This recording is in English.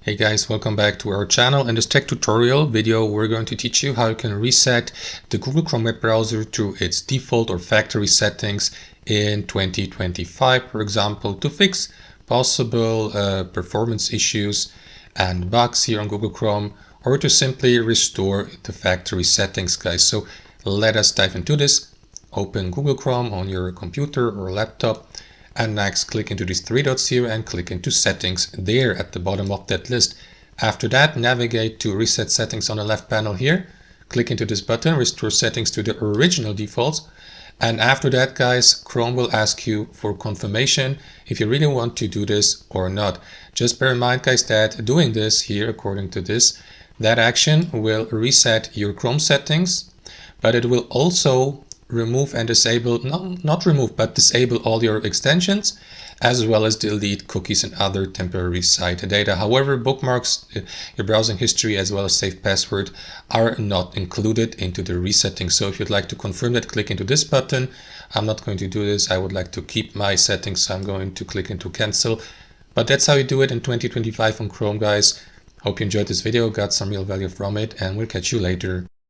Hey guys, welcome back to our channel. In this tech tutorial video, we're going to teach you how you can reset the Google Chrome web browser to its default or factory settings in 2025, for example, to fix possible performance issues and bugs here on Google Chrome, or to simply restore the factory settings, guys. So let us dive into this. Open Google Chrome on your computer or laptop. And next, click into these three dots here and click into settings there at the bottom of that list. After that, navigate to reset settings on the left panel here. Click into this button, restore settings to the original defaults. And after that, guys, Chrome will ask you for confirmation if you really want to do this or not. Just bear in mind, guys, that doing this here, according to this, that action will reset your Chrome settings, but it will also remove and disable, not remove, but disable all your extensions, as well as delete cookies and other temporary site data. However, bookmarks, your browsing history, as well as saved password are not included into the resetting. So if you'd like to confirm that, click into this button. I'm not going to do this. I would like to keep my settings, so I'm going to click into cancel. But that's how you do it in 2025 on Chrome, guys. Hope you enjoyed this video, got some real value from it, and we'll catch you later.